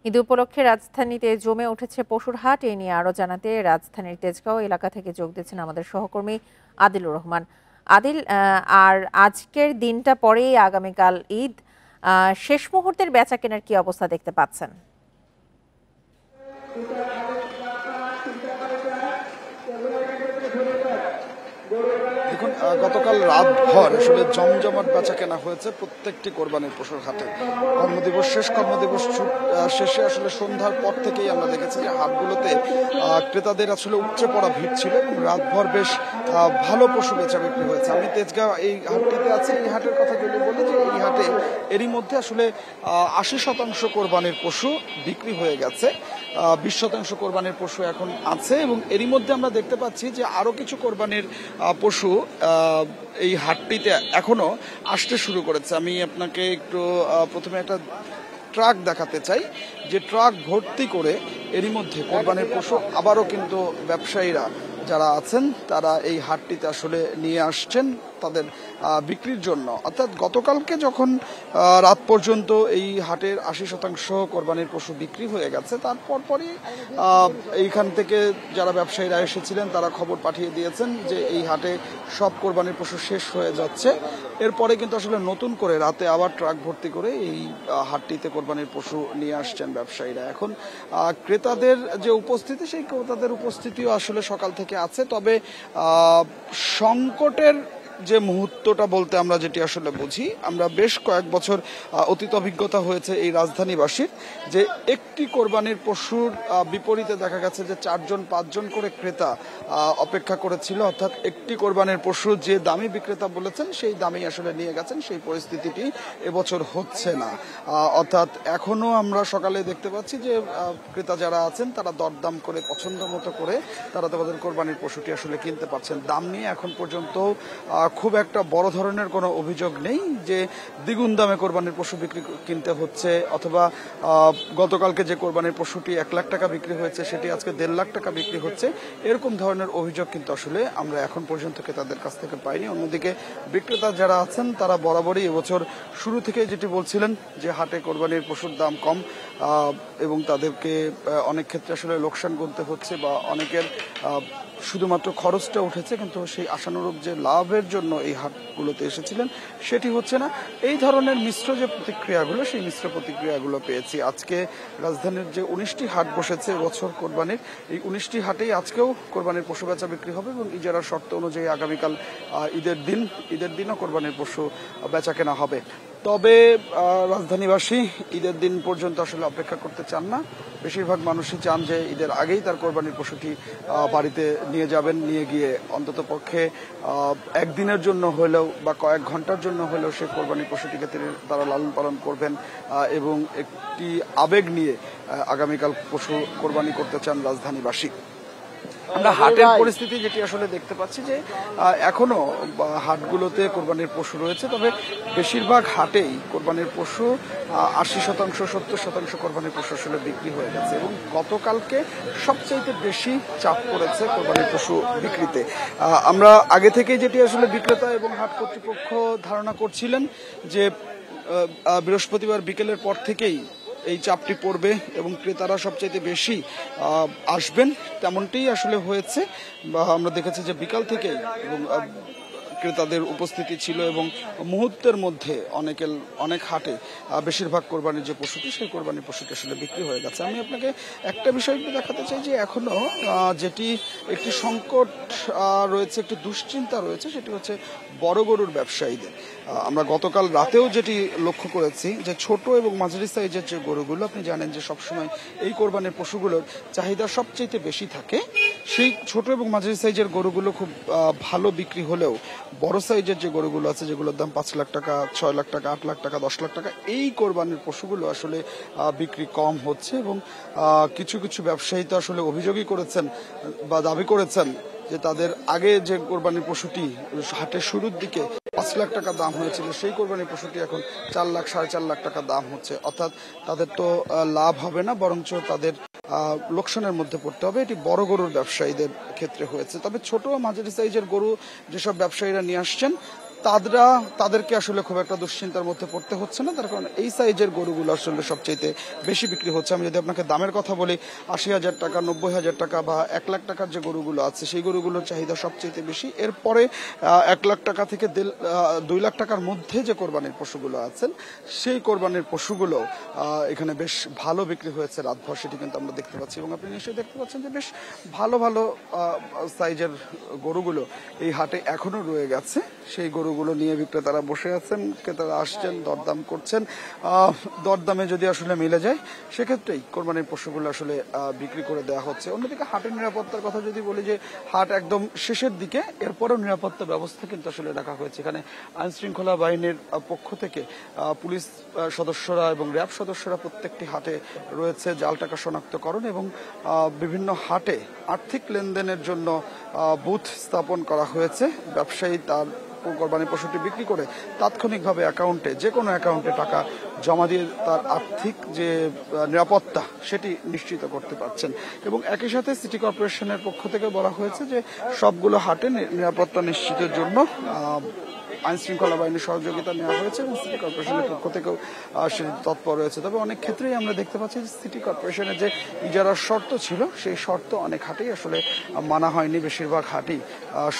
ঈদ উপলক্ষে রাজধানীতে জমে উঠেছে পশুর হাট। এ নিয়ে আরও জানাতে রাজধানীর তেজগাঁও এলাকা থেকে যোগ দিচ্ছেন আমাদের সহকর্মী আদিলুর রহমান। আদিল, আর আজকের দিনটা পরেই আগামীকাল ঈদ, শেষ মুহূর্তের বেচা কেনার কি অবস্থা দেখতে পাচ্ছেন? দেখুন, গতকাল রাতভর আসলে জমজমাট বেচা কেনা হয়েছে প্রত্যেকটি কোরবানির পশুর হাটে। শেষ কর্মদিবস শেষে আসলে সন্ধ্যার পর থেকেই আমরা দেখেছি যে হাটগুলোতে ক্রেতাদের আসলে উপচে পড়া ভিড় ছিল এবং রাতভর বেশ ভালো পশু বেচা বিক্রি হয়েছে। আমি তেজগাঁও এই হাটটিতে আছি। এই হাটের কথা যদি বলি যে এই হাটে এরই মধ্যে আসলে ৮০% কোরবানির পশু বিক্রি হয়ে গেছে, ২০% কোরবানির পশু এখন আছে এবং এরই মধ্যে আমরা দেখতে পাচ্ছি যে আরও কিছু কোরবানির পশু এই হাটটিতে এখনো আসতে শুরু করেছে। আমি আপনাকে একটু প্রথমে একটা ট্রাক দেখাতে চাই, যে ট্রাক ভর্তি করে এরই মধ্যে কোরবানির পশু আবারও কিন্তু ব্যবসায়ীরা যারা আছেন তারা এই হাটটিতে আসলে নিয়ে আসছেন। তাদের বিক্রির জন্য। অর্থাৎ গতকালকে যখন রাত পর্যন্ত এই হাটের 80% কোরবানির পশু বিক্রি হয়ে গেছে, তারপর পরই এইখান থেকে যারা ব্যবসায়ীরা এসেছিলেন তারা খবর পাঠিয়ে দিয়েছেন যে এই হাটে সব কোরবানির পশু শেষ হয়ে যাচ্ছে। এরপরে কিন্তু আসলে নতুন করে রাতে আবার ট্রাক ভর্তি করে এই হাটটিতে কোরবানির পশু নিয়ে আসছেন ব্যবসায়ীরা। এখন ক্রেতাদের যে উপস্থিতি, সেই ক্রেতাদের উপস্থিতিও আসলে সকাল থেকে আছে। তবে সংকটের যে মুহূর্তটা বলতে আমরা যেটি আসলে বুঝি, আমরা বেশ কয়েক বছর অতীত অভিজ্ঞতা হয়েছে এই রাজধানীবাসীর, যে একটি কোরবানির পশুর বিপরীতে দেখা গেছে যে 4-5 জন করে ক্রেতা অপেক্ষা করেছিল। অর্থাৎ একটি কোরবানির পশু যে দামি বিক্রেতা বলেছেন সেই দামেই আসলে নিয়ে গেছেন। সেই পরিস্থিতিটি এবছর হচ্ছে না। অর্থাৎ এখনো আমরা সকালে দেখতে পাচ্ছি যে ক্রেতা যারা আছেন তারা দরদাম করে পছন্দ মতো করে তারা তাদের কোরবানির পশুটি আসলে কিনতে পারছেন। দাম নিয়ে এখন পর্যন্ত খুব একটা বড় ধরনের কোনো অভিযোগ নেই যে দ্বিগুণ দামে কোরবানির পশু বিক্রি কিনতে হচ্ছে, অথবা গতকালকে যে কোরবানির পশুটি 1 লাখ টাকা বিক্রি হয়েছে সেটি আজকে 1.5 লাখ টাকা বিক্রি হচ্ছে, এরকম ধরনের অভিযোগ কিন্তু আসলে আমরা এখন পর্যন্ত ক্রেতাদের কাছ থেকে পাইনি। অন্যদিকে বিক্রেতা যারা আছেন তারা বরাবরই এবছর শুরু থেকে যেটি বলছিলেন যে হাটে কোরবানির পশুর দাম কম এবং তাদেরকে অনেক ক্ষেত্রে আসলে লোকসান গুনতে হচ্ছে, বা অনেকের শুধুমাত্র খরচটা উঠেছে কিন্তু সেই আশানুরূপ যে লাভের জন্য এই হাটগুলোতে এসেছিলেন সেটি হচ্ছে না। এই ধরনের মিশ্র যে প্রতিক্রিয়াগুলো, সেই মিশ্র প্রতিক্রিয়াগুলো পেয়েছি। আজকে রাজধানীর যে 19টি হাট বসেছে এবছর কোরবানির, এই 19টি হাটেই আজকেও কোরবানির পশু বেচা বিক্রি হবে এবং ইজারার শর্ত অনুযায়ী আগামীকাল ঈদের দিনও কোরবানির পশু বেচা কেনা হবে। তবে রাজধানীবাসী ঈদের দিন পর্যন্ত আসলে অপেক্ষা করতে চান না। বেশিরভাগ মানুষই চান যে ঈদের আগেই তার কোরবানির পশুটি বাড়িতে নিয়ে যাবেন, নিয়ে গিয়ে অন্তত পক্ষে একদিনের জন্য হলেও বা কয়েক ঘন্টার জন্য হলেও সেই কোরবানির পশুটিকে তারা লালন পালন করবেন এবং একটি আবেগ নিয়ে আগামীকাল পশু কোরবানি করতে চান রাজধানীবাসী। আমরা হাটের পরিস্থিতি যেটি আসলে দেখতে পাচ্ছি যে এখনো হাটগুলোতে কোরবানির পশু রয়েছে, তবে বেশিরভাগ হাটেই কোরবানির পশু 80%, 70% কোরবানির পশু আসলে বিক্রি হয়ে গেছে এবং গতকালকে সবচাইতে বেশি চাপ পড়েছে কোরবানির পশু বিক্রিতে। আমরা আগে থেকেই যেটি আসলে বিক্রেতা এবং হাট কর্তৃপক্ষ ধারণা করছিলেন যে বৃহস্পতিবার বিকেলের পর থেকেই এই চাপটি পড়বে এবং ক্রেতারা সবচাইতে বেশি আসবেন, তেমনটাই আসলে হয়েছে। আমরা দেখেছি যে বিকাল থেকে এবং ক্রেতাদের উপস্থিতি ছিল এবং মুহূর্তের মধ্যে অনেক হাটে বেশিরভাগ কোরবানির যে পশুটি, সেই কোরবানির পশুটি আসলে বিক্রি হয়ে গেছে। আমি আপনাকে একটা বিষয় একটু দেখাতে চাই যে এখনো যেটি একটি সংকট রয়েছে, একটি দুশ্চিন্তা রয়েছে, সেটি হচ্ছে বড় গরুর ব্যবসায়ীদের। আমরা গতকাল রাতেও যেটি লক্ষ্য করেছি যে ছোট এবং মাঝারি সাইজের যে গরুগুলো, আপনি জানেন যে সবসময় এই কোরবানির পশুগুলোর চাহিদা সবচেয়ে বেশি থাকে, সেই ছোট এবং মাঝারি সাইজের গরুগুলো খুব ভালো বিক্রি হলেও বড় সাইজের যে গরুগুলো আছে যেগুলোর দাম 5 লাখ টাকা, 6 লাখ টাকা, 8 লাখ টাকা, 10 লাখ টাকা, এই কোরবানির পশুগুলো আসলে বিক্রি কম হচ্ছে এবং কিছু কিছু ব্যবসায়ী তো আসলে অভিযোগই করেছেন বা দাবি করেছেন যে তাদের আগে যে কোরবানির পশুটি হাটের শুরুর দিকে 5 লাখ টাকা দাম হয়েছিল, সেই কোরবানির পশুটি এখন 4 লাখ, 4.5 লাখ টাকা দাম হচ্ছে। অর্থাৎ তাদের তো লাভ হবে না, বরঞ্চ তাদের লোকসানের মধ্যে পড়তে হবে। এটি বড় গরুর ব্যবসায়ীদের ক্ষেত্রে হয়েছে। তবে ছোট মাঝারি সাইজের গরু যেসব ব্যবসায়ীরা নিয়ে আসছেন তাদেরকে আসলে খুব একটা দুশ্চিন্তার মধ্যে পড়তে হচ্ছে না, তার কারণ এই সাইজের গরুগুলো আসলে সবচাইতে বেশি বিক্রি হচ্ছে। আমি যদি আপনাকে দামের কথা বলি, 80,000 টাকা, 90,000 টাকা বা 1 লাখ টাকার যে গরুগুলো আছে সেই গরুগুলোর চাহিদা সবচাইতে বেশি। এরপরে 1 লাখ টাকা থেকে 2 লাখ টাকার মধ্যে যে কোরবানির পশুগুলো আছেন সেই কোরবানির পশুগুলো এখানে বেশ ভালো বিক্রি হয়েছে রাতভর, সেটি কিন্তু আমরা দেখতে পাচ্ছি। এবং আপনি নিশ্চয়ই দেখতে পাচ্ছেন যে বেশ ভালো ভালো সাইজের গরুগুলো এই হাটে এখনো রয়ে গেছে। সেই গরুগুলো নিয়ে বিক্রেতারা বসে আছেন, ক্রেতারা আসছেন, দরদাম করছেন। দরদামে যদি আসলে মিলে যায় সেক্ষেত্রেই কোরবানির পশুগুলো আসলে বিক্রি করে দেওয়া হচ্ছে। অন্যদিকে হাটের নিরাপত্তার কথা যদি বলি, যে হাট একদম শেষের দিকে, এরপরও নিরাপত্তা ব্যবস্থা কিন্তু আসলে রাখা হয়েছে। এখানে আইন শৃঙ্খলা বাহিনীর পক্ষ থেকে পুলিশ সদস্যরা এবং র্যাব সদস্যরা প্রত্যেকটি হাটে রয়েছে, জাল টাকা শনাক্তকরণ এবং বিভিন্ন হাটে আর্থিক লেনদেনের জন্য বুথ স্থাপন করা হয়েছে। ব্যবসায়ী তার কোরবানি পশুটি বিক্রি করে তাৎক্ষণিকভাবে অ্যাকাউন্টে, যে কোনো অ্যাকাউন্টে টাকা জমা দিয়ে তার আর্থিক যে নিরাপত্তা সেটি নিশ্চিত করতে পারছেন। এবং একই সাথে সিটি কর্পোরেশনের পক্ষ থেকে বলা হয়েছে যে সবগুলো হাটে নিরাপত্তা নিশ্চিতের জন্য আইন শৃঙ্খলা বাহিনীর সহযোগিতা নেওয়া হয়েছে এবং সিটি কর্পোরেশনের পক্ষ থেকেও সেটি তৎপর রয়েছে। তবে অনেক ক্ষেত্রেই আমরা দেখতে পাচ্ছি যে সিটি কর্পোরেশনের যে ইজারার শর্ত ছিল সেই শর্ত অনেক হাটেই আসলে মানা হয়নি। বেশিরভাগ হাটই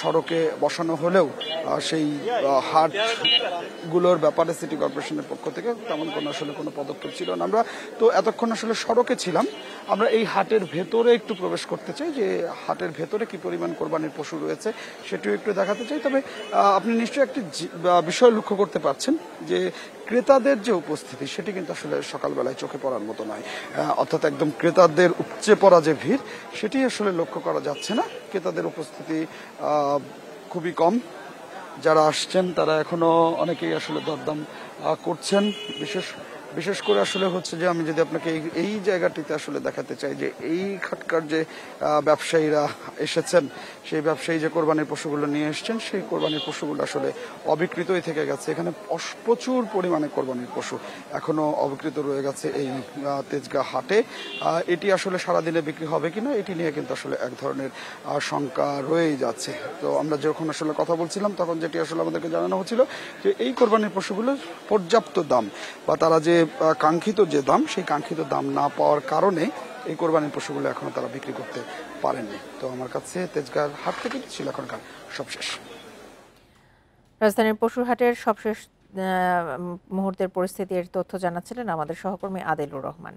সড়কে বসানো হলেও সেই হাটগুলোর ব্যাপারে সিটি কর্পোরেশনের পক্ষ থেকে তেমন কোনো পদক্ষেপ ছিল না। আমরা তো এতক্ষণ আসলে সড়কে ছিলাম, আমরা এই হাটের ভেতরে একটু প্রবেশ করতে চাই যে হাটের ভেতরে কি পরিমাণ কোরবানির পশু রয়েছে সেটিও একটু দেখাতে চাই। তবে আপনি নিশ্চয়ই একটি বিষয় লক্ষ্য করতে পারছেন যে ক্রেতাদের যে উপস্থিতি সেটি কিন্তু আসলে সকালবেলায় চোখে পড়ার মতো নয়, অর্থাৎ একদম ক্রেতাদের উপচে পড়া যে ভিড় সেটি আসলে লক্ষ্য করা যাচ্ছে না। ক্রেতাদের উপস্থিতি খুবই কম। যারা আসছেন তারা এখনো অনেকেই আসলে দরদাম করছেন। বিশেষ করে আসলে হচ্ছে যে আমি যদি আপনাকে এই জায়গাটিতে আসলে দেখাতে চাই যে এই খাটকার যে ব্যবসায়ীরা এসেছেন, সেই ব্যবসায়ী যে কোরবানির পশুগুলো নিয়ে এসছেন সেই কোরবানির পশুগুলো আসলে অবিকৃতই থেকে গেছে। এখানে প্রচুর পরিমাণে কোরবানির পশু এখনো অবিকৃত রয়ে গেছে এই তেজগাঁ হাটে। এটি আসলে সারাদিনে বিক্রি হবে কিনা এটি নিয়ে কিন্তু আসলে এক ধরনের শঙ্কা রয়েই যাচ্ছে। তো আমরা যখন আসলে কথা বলছিলাম তখন যেটি আসলে আমাদেরকে জানানো হচ্ছিল যে এই কোরবানির পশুগুলোর পর্যাপ্ত দাম বা তারা যে কাঙ্ক্ষিত যে দাম সেই কাঙ্ক্ষিত দাম না পাওয়ার কারণে এই কোরবানির পশুগুলো এখনো তারা বিক্রি করতে পারেননি। তো আমার কাছে তেজগাঁ হাট থেকে ছিল এখনকার সবশেষ। রাজধানীর পশুরহাটের সবশেষ মুহূর্তের পরিস্থিতির তথ্য জানাচ্ছিলেন আমাদের সহকর্মী আদিলুর রহমান।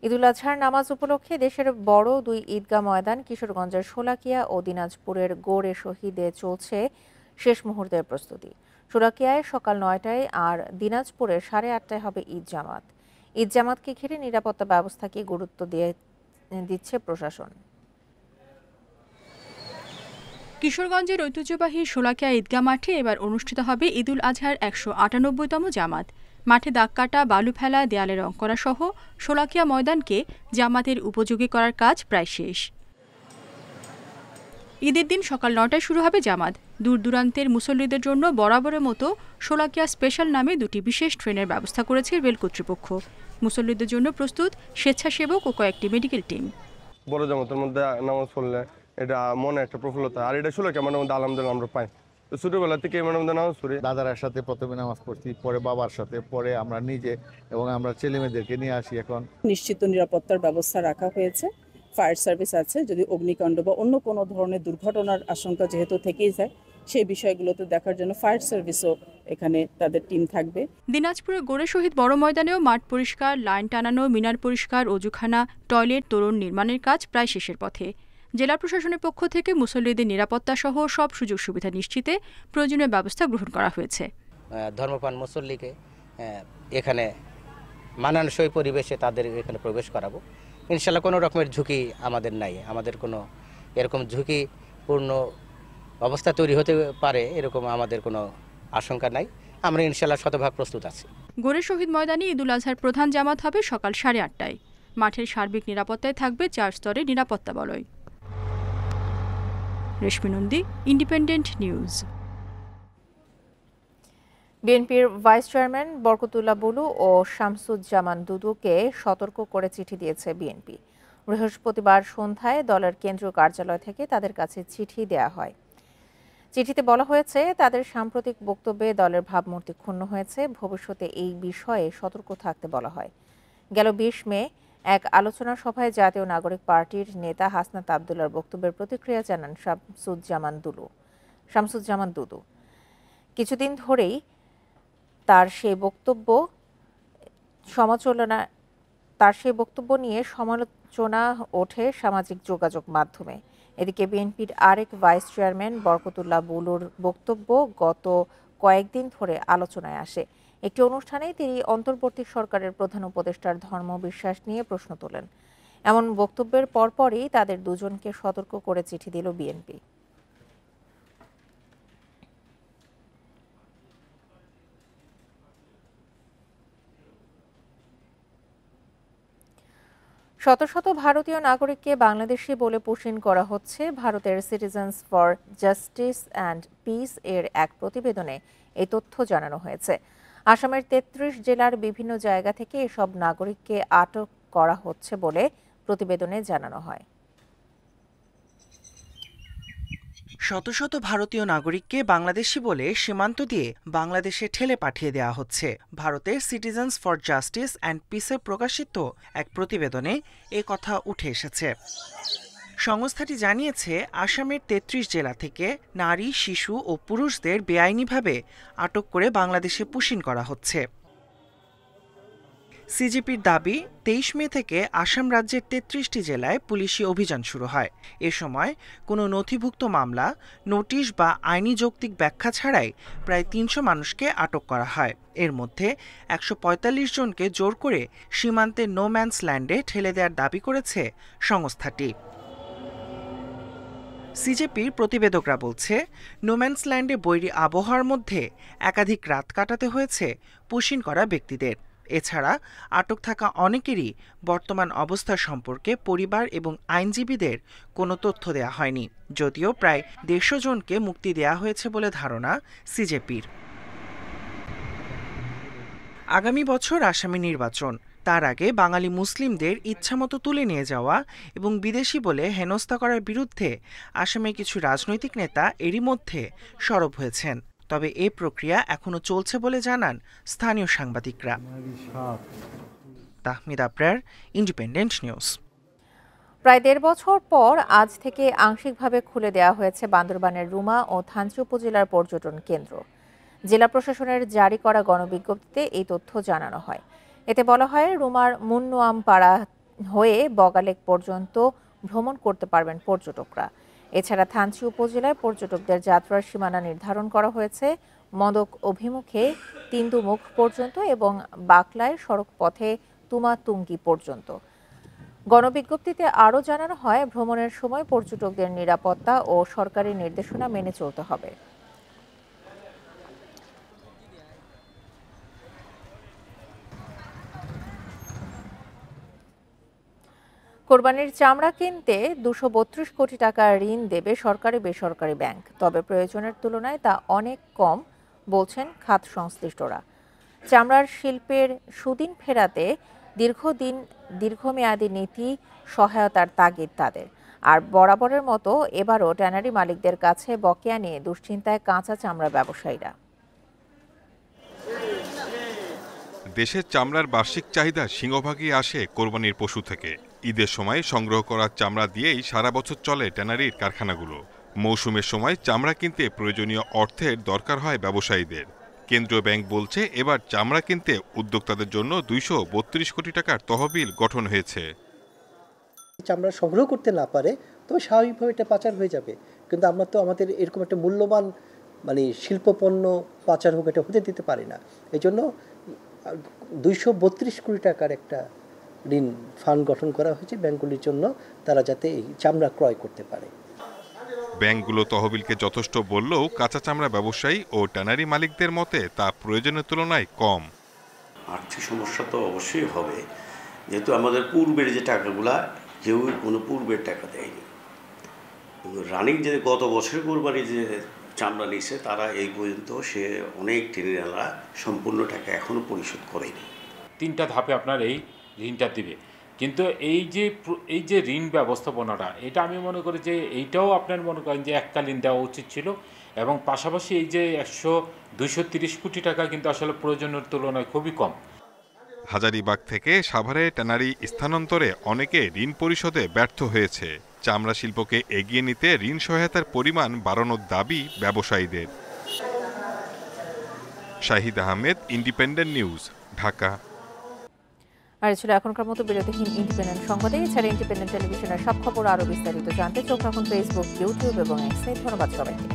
ঈদুল আজহার নামাজ উপলক্ষে দেশের বড় দুই ঈদগাহ ময়দান কিশোরগঞ্জের শোলাকিয়া ও দিনাজপুরের গোড়ে শহীদে চলছে শেষ মুহূর্তের প্রস্তুতি। শোলাকিয়ায় সকাল 9টায় আর দিনাজপুরে 8:30টায় হবে ঈদ জামাত। ঈদ জামাতকে ঘিরে নিরাপত্তা ব্যবস্থাকে গুরুত্ব দিচ্ছে প্রশাসন। কিশোরগঞ্জের ঐতিহ্যবাহী শোলাকিয়া ঈদগাহ মাঠে এবার অনুষ্ঠিত হবে ঈদুল আজহার 198তম জামাত। মাঠে দাগ কাটা, বালু ফেলা, দেয়ালে রং করা সহ শোলাকিয়া ময়দানকে জামাতের উপযোগী করার কাজ প্রায় শেষ। ঈদের দিন সকাল 9টায় শুরু হবে জামাত। দূর দূরান্তের মুসল্লিদের জন্য বরাবরের মতো শোলাকিয়া স্পেশাল নামে দুটি বিশেষ ট্রেনের ব্যবস্থা করেছে রেল কর্তৃপক্ষ। মুসল্লিদের জন্য প্রস্তুত স্বেচ্ছাসেবক ও কয়েকটি মেডিকেল টিম। বড় জামাতের মধ্যে নামাজ পড়লে এটা মনে একটা প্রফুল্লতা, আর এটা শোলাকিয়া মাঠের মধ্যে আলহামদুলিল্লাহ আমরা পাই। ছোটবেলা থেকে এই মাঠের মধ্যে নামাজ পড়ি। দাদার সাথে প্রথমে নামাজ পড়ছি, পরে বাবার সাথে, পরে আমরা নিজে এবং আমরা ছেলে মেয়েদেরকে নিয়ে আসি। এখন নিশ্চিত নিরাপত্তার ব্যবস্থা রাখা হয়েছে। ফায়ার সার্ভিস আছে, যদি অগ্নিকাণ্ড বা অন্য কোনো ধরনের দুর্ঘটনার আশঙ্কা যেহেতু থেকেই যায় সেই বিষয়গুলোতে দেখার জন্য ফায়ার সার্ভিসও এখানে তাদের টিম থাকবে। দিনাজপুরের গোড়ে শহীদ বড় ময়দানেও মাঠ পরিষ্কার, লাইন টানানো, মিনার পরিষ্কার, অজুখানা, টয়লেট, তোরণ নির্মাণের কাজ প্রায় শেষের পথে। জেলা প্রশাসনের পক্ষ থেকে মুসল্লিদের নিরাপত্তা সহ সব সুযোগ সুবিধা নিশ্চিতে প্রয়োজনীয় ব্যবস্থা গ্রহণ করা হয়েছে। ধর্মপ্রাণ মুসল্লিকে এখানে মানানসই পরিবেশে তাদের এখানে প্রবেশ করাবো। ইনশাল্লাহ কোনো রকমের ঝুঁকি আমাদের নাই, আমাদের কোনো এরকম ঝুঁকিপূর্ণ অবস্থা তৈরি হতে পারে এরকম আমাদের কোনো আশঙ্কা নাই। আমরা ইনশাল্লাহ শতভাগ প্রস্তুত আছি। গোড়ে শহীদ ময়দানে ঈদুল আজহার প্রধান জামাত হবে সকাল 8:30টায়। মাঠের সার্বিক নিরাপত্তায় থাকবে 4 স্তরের নিরাপত্তা বলয়। রেশমি নন্দী, ইন্ডিপেন্ডেন্ট নিউজ। বিএনপির ভাইস চেয়ারম্যান বরকতুল্লাহ বুলু ও শামসুজ্জামান দুদুকে সতর্ক করে চিঠি দিয়েছে বিএনপি। বৃহস্পতিবার সন্ধ্যায় দলের কেন্দ্রীয় কার্যালয় থেকে তাদের কাছে চিঠি দেয়া হয়। চিঠিতে বলা হয়েছে তাদের সাম্প্রতিক বক্তব্যে দলের ভাবমূর্তি ক্ষুণ্ণ হয়েছে, ভবিষ্যতে এই বিষয়ে সতর্ক থাকতে বলা হয়। গেল 20 মে এক আলোচনা সভায় জাতীয় নাগরিক পার্টির নেতা হাসনাত আবদুল্লাহর বক্তব্যের প্রতিক্রিয়া জানান শামসুজ্জামান দুদু। কিছুদিন ধরেই তার সেই বক্তব্য নিয়ে সমালোচনা ওঠে সামাজিক যোগাযোগ মাধ্যমে। এদিকে বিএনপির আরেক ভাইস চেয়ারম্যান বরকতুল্লাহ বুলুর বক্তব্য গত কয়েকদিন ধরে আলোচনায় আসে। একটি অনুষ্ঠানে তিনি অন্তর্বর্তী সরকারের প্রধান উপদেষ্টার ধর্মবিশ্বাস নিয়ে প্রশ্ন তোলেন। এমন বক্তব্যের পরপরই তাদের দুজনকে সতর্ক করে চিঠি দিল বিএনপি। শত শত ভারতীয় নাগরিককে বাংলাদেশি বলে পোষণ করা হচ্ছে। ভারতের citizens for justice and piece এর এক প্রতিবেদনে এই তথ্য জানানো হয়েছে। আসামের ৩৩ জেলার বিভিন্ন জায়গা থেকে এসব নাগরিককে আটক করা হচ্ছে বলে প্রতিবেদনে জানানো হয়। শত শত ভারতীয় নাগরিককে বাংলাদেশি বলে সীমান্ত দিয়ে বাংলাদেশে ঠেলে পাঠিয়ে দেওয়া হচ্ছে। ভারতের সিটিজেন্স ফর জাস্টিস অ্যান্ড পিসে প্রকাশিত এক প্রতিবেদনে এ কথা উঠে এসেছে। সংস্থাটি জানিয়েছে, আসামের ৩৩ জেলা থেকে নারী, শিশু ও পুরুষদের বেআইনিভাবে আটক করে বাংলাদেশে পুশিন করা হচ্ছে। সিজিপির দাবি, ২৩ মে থেকে আসাম রাজ্যের ৩৩টি জেলায় পুলিশি অভিযান শুরু হয়। এ সময় কোনো নথিভুক্ত মামলা, নোটিশ বা আইনি যৌক্তিক ব্যাখ্যা ছাড়াই প্রায় ৩০০ মানুষকে আটক করা হয়। এর মধ্যে ১৪৫ জনকে জোর করে সীমান্তে নো ম্যানস ল্যান্ডে ঠেলে দেওয়ার দাবি করেছে সংস্থাটি। সিজেপির প্রতিবেদকরা বলছে, নোম্যান্স ল্যান্ডে বৈরী আবহাওয়ার মধ্যে একাধিক রাত কাটাতে হয়েছে পুশিন করা ব্যক্তিদের। এছাড়া আটক থাকা অনেকেরই বর্তমান অবস্থা সম্পর্কে পরিবার এবং আইনজীবীদের কোনো তথ্য দেওয়া হয়নি, যদিও প্রায় ১৫০ জনকে মুক্তি দেওয়া হয়েছে বলে ধারণা সিজেপির। আগামী বছর আসামে নির্বাচন, তার আগে বাঙালি মুসলিমদের ইচ্ছামতো তুলে নিয়ে যাওয়া এবং বিদেশি বলে হেনস্থা করার বিরুদ্ধে আসামের কিছু রাজনৈতিক নেতা এরই মধ্যে সরব হয়েছেন। তবে এই প্রক্রিয়া এখনো চলছে বলে জানান স্থানীয় সাংবাদিকরা। Tahmid Abrar, independent news. প্রায় ১.৫ বছর পর আজ থেকে আংশিকভাবে খুলে দেওয়া হয়েছে বান্দরবানের রুমা ও থানচি উপজেলার পর্যটন কেন্দ্র। জেলা প্রশাসনের জারি করা গণবিজ্ঞপ্তিতে এই তথ্য জানানো হয়। এতে বলা হয়, রুমার মুন্নুয়ামপাড়া হয়ে বগালেক পর্যন্ত ভ্রমণ করতে পারবেন পর্যটকরা। এছাড়া থানচি উপজেলায় পর্যটকদের যাত্রার সীমানা নির্ধারণ করা হয়েছে মদক অভিমুখে তিন্দুমুখ পর্যন্ত এবং বাকলায় সড়ক পথে তুমাতুঙ্গি পর্যন্ত। গণবিজ্ঞপ্তিতে আরও জানানো হয়, ভ্রমণের সময় পর্যটকদের নিরাপত্তা ও সরকারি নির্দেশনা মেনে চলতে হবে। কোরবানির চামড়া কিনতে ২৩২ কোটি টাকা ঋণ দেবে সরকারি বেসরকারি ব্যাংক। তবে প্রয়োজনের তুলনায় তা অনেক কম বলছেন খাত সংশ্লিষ্টরা। চামড়ার শিল্পের সুদিন ফেরাতে দীর্ঘমেয়াদী নীতি সহায়তার তাগিদ তাদের। আর বরাবরের মতো এবারও ট্যানারি মালিকদের কাছে বকেয়া নিয়ে দুশ্চিন্তায় কাঁচা চামড়া ব্যবসায়ীরা। দেশের চামড়ার বার্ষিক চাহিদা সিংহভাগই আসে কোরবানির পশু থেকে। ঈদের সময় সংগ্রহ করা চামড়া দিয়েই সারা বছর চলে ট্যানারির কারখানাগুলো। মৌসুমের সময় চামড়া কিনতে প্রয়োজনীয় অর্থের দরকার হয় ব্যবসায়ীদের। কেন্দ্রীয় ব্যাংক বলছে, এবার চামড়া কিনতে উদ্যোক্তাদের জন্য ২৩২ কোটি টাকার তহবিল গঠন হয়েছে। চামড়া সংগ্রহ করতে না পারে তো স্বাভাবিকভাবে এটা পাচার হয়ে যাবে, কিন্তু আমরা তো আমাদের এরকম একটা মূল্যবান শিল্পপণ্য পাচার হোক এটা হতে দিতে পারি না। এই জন্য ২৩২ কোটি টাকার একটা ঋণ ফান্ড গঠন করা হয়েছে ব্যাংকগুলির জন্য, তারা যাতে এই চামড়া ক্রয় করতে পারে। ব্যাংকগুলো তহবিলকে যথেষ্ট বললেও কাঁচা চামড়া ব্যবসায়ী ও ট্যানারি মালিকদের মতে তা প্রয়োজনের তুলনায় কম। আর্থিক সমস্যা তো অবশ্যই হবে, যেহেতু আমাদের পূর্বের যে টাকাগুলা কেউ কোনো পূর্বের টাকা দেয়নি। রানিং যে গত বছর কোরবানি যে চামড়া নিচ্ছে তারা এই পর্যন্ত সে অনেক ট্রেনাররা সম্পূর্ণ টাকা এখনও পরিশোধ করেনি। 3টা ধাপে আপনার এই ঋণটা দিবে, কিন্তু এই যে ঋণ ব্যবস্থাপনাটা, এটা আমি মনে করি যে এইটাও আপনার মনে করেন যে এককালীন দেওয়া উচিত ছিল, এবং পাশাপাশি এই যে 230 কোটি টাকা কিন্তু আসলে প্রয়োজনের তুলনায় খুবই কম। হাজারীবাগ থেকে সাভারে ট্যানারি স্থানান্তরে অনেকে ঋণ পরিশোধে ব্যর্থ হয়েছে। চামড়া শিল্পকে এগিয়ে নিতে ঋণ সহায়তার পরিমাণ বাড়ানোর দাবি ব্যবসায়ীদের। Shahid Ahmed, independent news, Dhaka. আর ছিল এখনকার মতো বিরতিহীন ইন্ডিপেন্ডেন্ট সংবাদে। এছাড়া ইন্ডিপেন্ডেন্ট টেলিভিশনের সব খবর আরও বিস্তারিত জানতে চোখ রাখুন ফেসবুক, ইউটিউব এবং এক্সে। ধন্যবাদ সবাইকে।